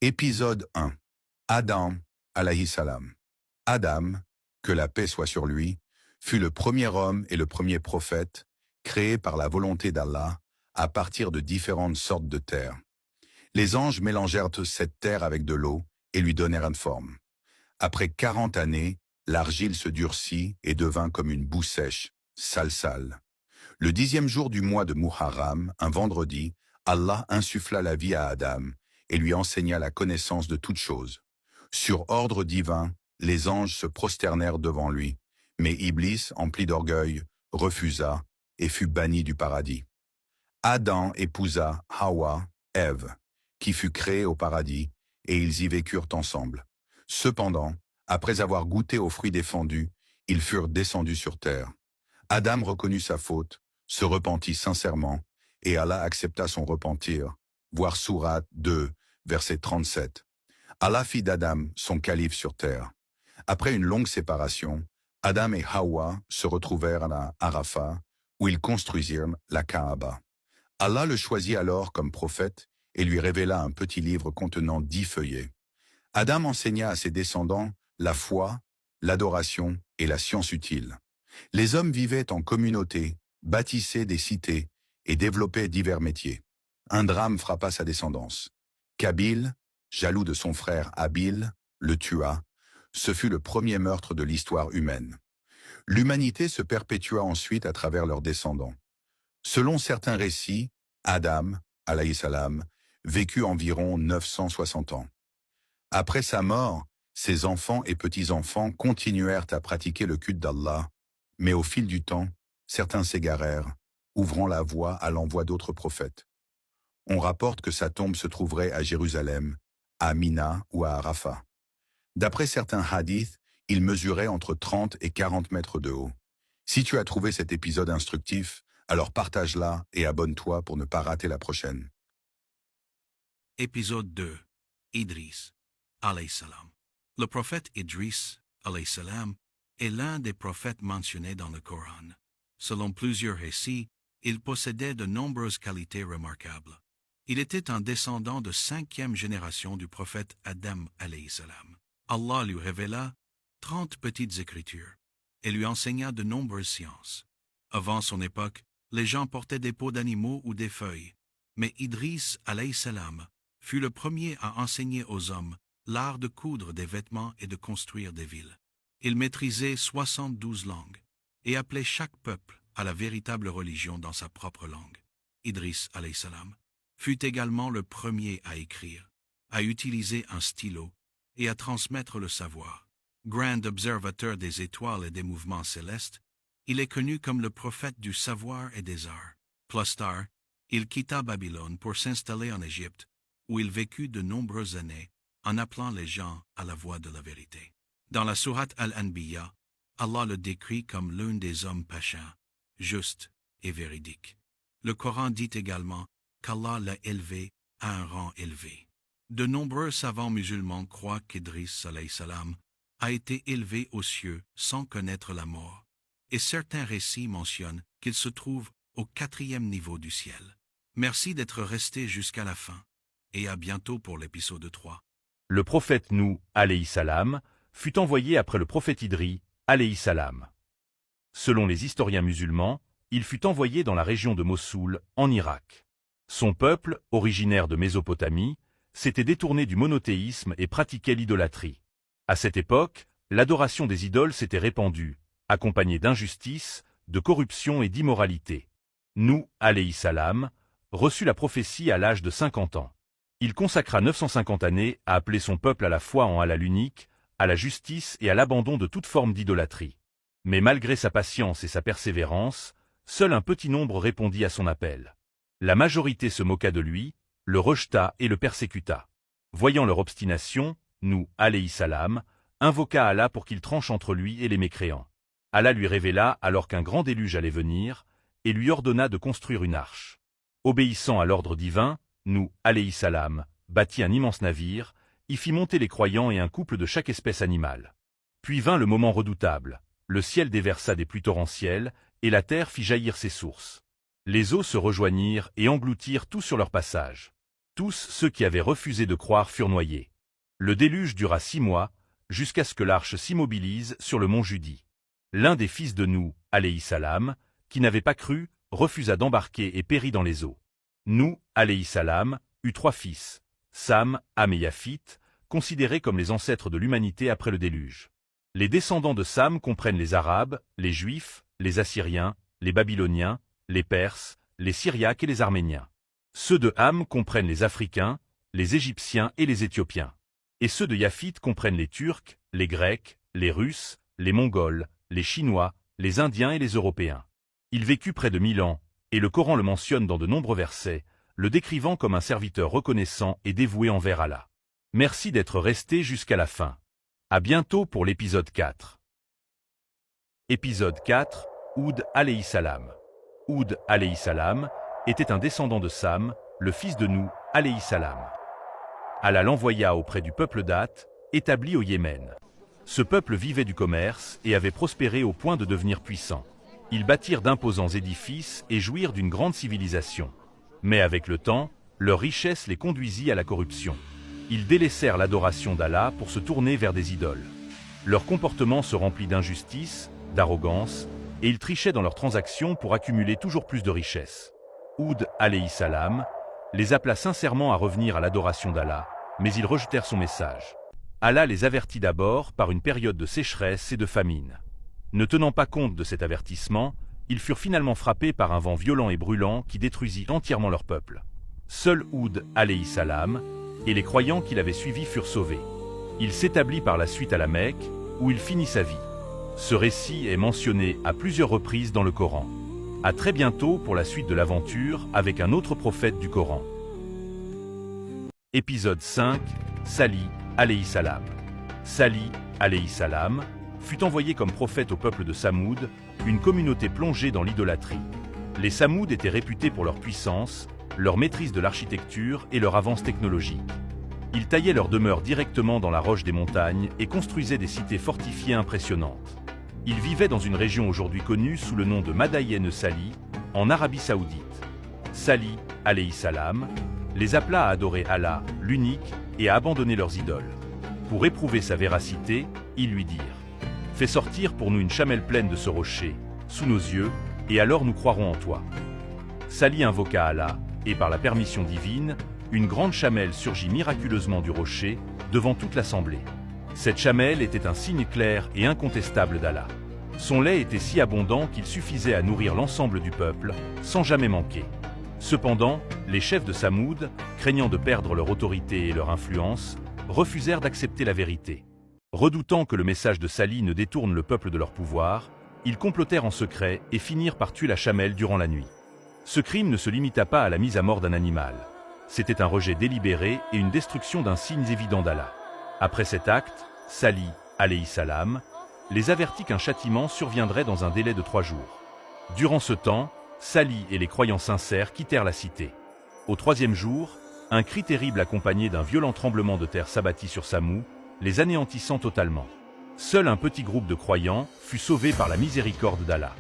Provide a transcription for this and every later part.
Épisode 1. Adam, alayhi salam. Adam, que la paix soit sur lui, fut le premier homme et le premier prophète créé par la volonté d'Allah à partir de différentes sortes de terre. Les anges mélangèrent cette terre avec de l'eau et lui donnèrent une forme. Après 40 années, l'argile se durcit et devint comme une boue sèche, sale. Le 10e jour du mois de Muharram, un vendredi, Allah insuffla la vie à Adam et lui enseigna la connaissance de toutes choses. Sur ordre divin, les anges se prosternèrent devant lui, mais Iblis, empli d'orgueil, refusa et fut banni du paradis. Adam épousa Hawa, Ève, qui fut créée au paradis, et ils y vécurent ensemble. Cependant, après avoir goûté aux fruits défendus, ils furent descendus sur terre. Adam reconnut sa faute, se repentit sincèrement, et Allah accepta son repentir. Voir Sourate 2, verset 37. Allah fit d'Adam son calife sur terre. Après une longue séparation, Adam et Hawa se retrouvèrent à Arafat, où ils construisirent la Kaaba. Allah le choisit alors comme prophète et lui révéla un petit livre contenant 10 feuillets. Adam enseigna à ses descendants la foi, l'adoration et la science utile. Les hommes vivaient en communauté, bâtissaient des cités et développaient divers métiers. Un drame frappa sa descendance. Kabil, jaloux de son frère Habil, le tua. Ce fut le premier meurtre de l'histoire humaine. L'humanité se perpétua ensuite à travers leurs descendants. Selon certains récits, Adam, alayhi salam, vécut environ 960 ans. Après sa mort, ses enfants et petits-enfants continuèrent à pratiquer le culte d'Allah, mais au fil du temps, certains s'égarèrent, ouvrant la voie à l'envoi d'autres prophètes. On rapporte que sa tombe se trouverait à Jérusalem, à Mina ou à Arafat. D'après certains hadiths, il mesurait entre 30 et 40 mètres de haut. Si tu as trouvé cet épisode instructif, alors partage-la et abonne-toi pour ne pas rater la prochaine. Épisode 2. Idris, alayhi salam. Le prophète Idris, alayhi salam, est l'un des prophètes mentionnés dans le Coran. Selon plusieurs récits, il possédait de nombreuses qualités remarquables. Il était un descendant de 5e génération du prophète Adam, alayhi salam. Allah lui révéla 30 petites écritures et lui enseigna de nombreuses sciences. Avant son époque, les gens portaient des peaux d'animaux ou des feuilles, mais Idris, alayhi salam, fut le premier à enseigner aux hommes l'art de coudre des vêtements et de construire des villes. Il maîtrisait 72 langues et appelait chaque peuple à la véritable religion dans sa propre langue. Idris, alayhi salam, fut également le premier à écrire, à utiliser un stylo et à transmettre le savoir. Grand observateur des étoiles et des mouvements célestes, il est connu comme le prophète du savoir et des arts. Plus tard, il quitta Babylone pour s'installer en Égypte, où il vécut de nombreuses années en appelant les gens à la voie de la vérité. Dans la sourate Al-Anbiya, Allah le décrit comme l'un des hommes pachins, juste et véridique. Le Coran dit également qu'Allah l'a élevé à un rang élevé. De nombreux savants musulmans croient qu'Idris, alayhi salam, a été élevé aux cieux sans connaître la mort, et certains récits mentionnent qu'il se trouve au 4e niveau du ciel. Merci d'être resté jusqu'à la fin, et à bientôt pour l'épisode 3. Le prophète Nou, alayhi salam, fut envoyé après le prophète Idris, alayhi salam. Selon les historiens musulmans, il fut envoyé dans la région de Mossoul, en Irak. Son peuple, originaire de Mésopotamie, s'était détourné du monothéisme et pratiquait l'idolâtrie. À cette époque, l'adoration des idoles s'était répandue, accompagnée d'injustice, de corruption et d'immoralité. Nou, alayhi salam, reçut la prophétie à l'âge de 50 ans. Il consacra 950 années à appeler son peuple à la foi en Allah l'unique, à la justice et à l'abandon de toute forme d'idolâtrie. Mais malgré sa patience et sa persévérance, seul un petit nombre répondit à son appel. La majorité se moqua de lui, le rejeta et le persécuta. Voyant leur obstination, Nou, alayhi salam, invoqua Allah pour qu'il tranche entre lui et les mécréants. Allah lui révéla alors qu'un grand déluge allait venir, et lui ordonna de construire une arche. Obéissant à l'ordre divin, Nou, alayhi salam, bâtit un immense navire, y fit monter les croyants et un couple de chaque espèce animale. Puis vint le moment redoutable, le ciel déversa des pluies torrentielles, et la terre fit jaillir ses sources. Les eaux se rejoignirent et engloutirent tout sur leur passage. Tous ceux qui avaient refusé de croire furent noyés. Le déluge dura 6 mois, jusqu'à ce que l'arche s'immobilise sur le mont Judi. L'un des fils de Nuh, alayhi salam, qui n'avait pas cru, refusa d'embarquer et périt dans les eaux. Nuh, alayhi salam, eut 3 fils, Sam, Ham et Yaphith, considérés comme les ancêtres de l'humanité après le déluge. Les descendants de Sam comprennent les Arabes, les Juifs, les Assyriens, les Babyloniens, les Perses, les Syriaques et les Arméniens. Ceux de Ham comprennent les Africains, les Égyptiens et les Éthiopiens. Et ceux de Yaphith comprennent les Turcs, les Grecs, les Russes, les Mongols, les Chinois, les Indiens et les Européens. Il vécut près de 1000 ans, et le Coran le mentionne dans de nombreux versets, le décrivant comme un serviteur reconnaissant et dévoué envers Allah. Merci d'être resté jusqu'à la fin. À bientôt pour l'épisode 4. Épisode 4, Houd alayhi salam. Houd alayhi salam était un descendant de Sam, le fils de Nuh alayhi salam. Allah l'envoya auprès du peuple d'At, établi au Yémen. Ce peuple vivait du commerce et avait prospéré au point de devenir puissant. Ils bâtirent d'imposants édifices et jouirent d'une grande civilisation. Mais avec le temps, leur richesse les conduisit à la corruption. Ils délaissèrent l'adoration d'Allah pour se tourner vers des idoles. Leur comportement se remplit d'injustice, d'arrogance, et ils trichaient dans leurs transactions pour accumuler toujours plus de richesses. Houd alayhi salam les appela sincèrement à revenir à l'adoration d'Allah, mais ils rejetèrent son message. Allah les avertit d'abord par une période de sécheresse et de famine. Ne tenant pas compte de cet avertissement, ils furent finalement frappés par un vent violent et brûlant qui détruisit entièrement leur peuple. Seul Houd alayhi salam et les croyants qui l'avaient suivi furent sauvés. Il s'établit par la suite à la Mecque, où il finit sa vie. Ce récit est mentionné à plusieurs reprises dans le Coran. À très bientôt pour la suite de l'aventure avec un autre prophète du Coran. Épisode 5, Salih alayhi salam. Salih alayhi salam fut envoyé comme prophète au peuple de Samoud, une communauté plongée dans l'idolâtrie. Les Samoud étaient réputés pour leur puissance, leur maîtrise de l'architecture et leur avance technologique. Ils taillaient leurs demeures directement dans la roche des montagnes et construisaient des cités fortifiées impressionnantes. Ils vivaient dans une région aujourd'hui connue sous le nom de Madaïen Salih, en Arabie Saoudite. Salih alayhi salam les appela à adorer Allah, l'unique, et à abandonner leurs idoles. Pour éprouver sa véracité, ils lui dirent « Fais sortir pour nous une chamelle pleine de ce rocher, sous nos yeux, et alors nous croirons en toi. » Salih invoqua Allah, et par la permission divine, une grande chamelle surgit miraculeusement du rocher, devant toute l'assemblée. Cette chamelle était un signe clair et incontestable d'Allah. Son lait était si abondant qu'il suffisait à nourrir l'ensemble du peuple, sans jamais manquer. Cependant, les chefs de Samoud, craignant de perdre leur autorité et leur influence, refusèrent d'accepter la vérité. Redoutant que le message de Salih ne détourne le peuple de leur pouvoir, ils complotèrent en secret et finirent par tuer la chamelle durant la nuit. Ce crime ne se limita pas à la mise à mort d'un animal. C'était un rejet délibéré et une destruction d'un signe évident d'Allah. Après cet acte, Salih alayhi salam les avertit qu'un châtiment surviendrait dans un délai de 3 jours. Durant ce temps, Salih et les croyants sincères quittèrent la cité. Au 3e jour, un cri terrible accompagné d'un violent tremblement de terre s'abattit sur Samoud, les anéantissant totalement. Seul un petit groupe de croyants fut sauvé par la miséricorde d'Allah.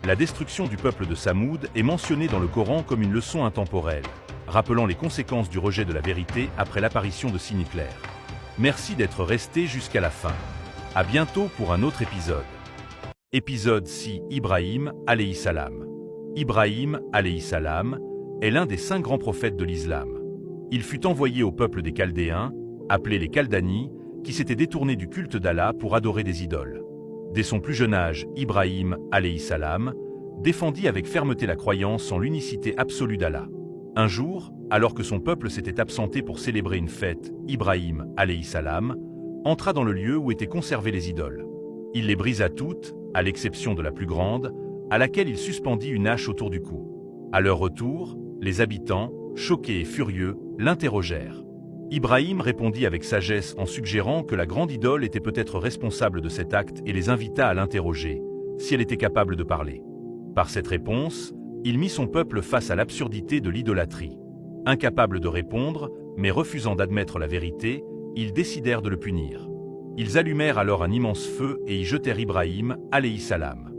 La destruction du peuple de Samoud est mentionnée dans le Coran comme une leçon intemporelle, rappelant les conséquences du rejet de la vérité après l'apparition de signes clairs. Merci d'être resté jusqu'à la fin. À bientôt pour un autre épisode. Épisode 6, Ibrahim alayhi salam. Ibrahim alayhi salam est l'un des 5 grands prophètes de l'islam. Il fut envoyé au peuple des Chaldéens, appelés les Chaldani, qui s'étaient détournés du culte d'Allah pour adorer des idoles. Dès son plus jeune âge, Ibrahim alayhi salam défendit avec fermeté la croyance en l'unicité absolue d'Allah. Un jour, alors que son peuple s'était absenté pour célébrer une fête, Ibrahim alayhi salam entra dans le lieu où étaient conservées les idoles. Il les brisa toutes, à l'exception de la plus grande, à laquelle il suspendit une hache autour du cou. À leur retour, les habitants, choqués et furieux, l'interrogèrent. Ibrahim répondit avec sagesse en suggérant que la grande idole était peut-être responsable de cet acte et les invita à l'interroger, si elle était capable de parler. Par cette réponse, il mit son peuple face à l'absurdité de l'idolâtrie. Incapables de répondre, mais refusant d'admettre la vérité, ils décidèrent de le punir. Ils allumèrent alors un immense feu et y jetèrent Ibrahim alayhi salam.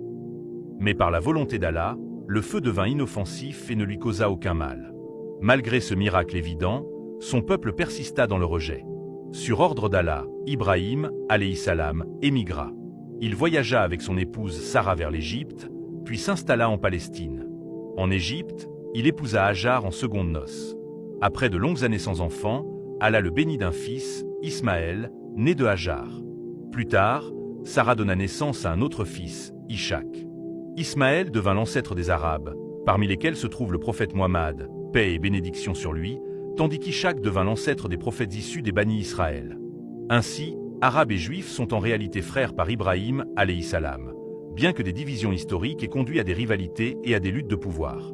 Mais par la volonté d'Allah, le feu devint inoffensif et ne lui causa aucun mal. Malgré ce miracle évident, son peuple persista dans le rejet. Sur ordre d'Allah, Ibrahim, alayhi salam, émigra. Il voyagea avec son épouse Sarah vers l'Égypte, puis s'installa en Palestine. En Égypte, il épousa Hajar en secondes noces. Après de longues années sans enfant, Allah le bénit d'un fils, Ismaël, né de Hajar. Plus tard, Sarah donna naissance à un autre fils, Ishaq. Ismaël devint l'ancêtre des Arabes, parmi lesquels se trouve le prophète Muhammad, paix et bénédiction sur lui, tandis qu'Ishaq devint l'ancêtre des prophètes issus des Bani Israël. Ainsi, Arabes et Juifs sont en réalité frères par Ibrahim, alayhi salam, bien que des divisions historiques aient conduit à des rivalités et à des luttes de pouvoir.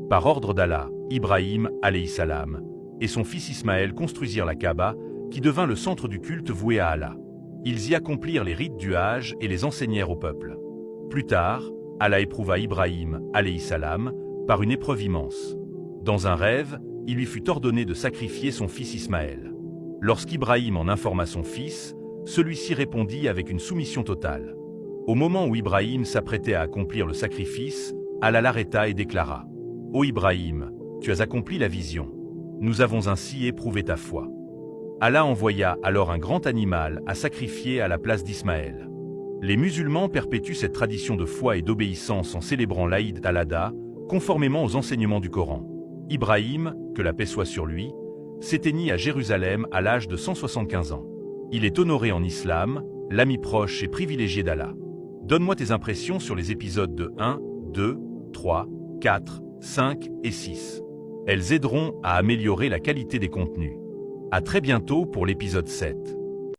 Par ordre d'Allah, Ibrahim, alayhi salam, et son fils Ismaël construisirent la Kaaba, qui devint le centre du culte voué à Allah. Ils y accomplirent les rites du Hajj et les enseignèrent au peuple. Plus tard, Allah éprouva Ibrahim, alayhi salam, par une épreuve immense. Dans un rêve, il lui fut ordonné de sacrifier son fils Ismaël. Lorsqu'Ibrahim en informa son fils, celui-ci répondit avec une soumission totale. Au moment où Ibrahim s'apprêtait à accomplir le sacrifice, Allah l'arrêta et déclara : « Ô Ibrahim, tu as accompli la vision. Nous avons ainsi éprouvé ta foi. » Allah envoya alors un grand animal à sacrifier à la place d'Ismaël. Les musulmans perpétuent cette tradition de foi et d'obéissance en célébrant l'Aïd al-Adha, conformément aux enseignements du Coran. Ibrahim, que la paix soit sur lui, s'éteignit à Jérusalem à l'âge de 175 ans. Il est honoré en islam, l'ami proche et privilégié d'Allah. Donne-moi tes impressions sur les épisodes de 1, 2, 3, 4, 5 et 6. Elles aideront à améliorer la qualité des contenus. À très bientôt pour l'épisode 7.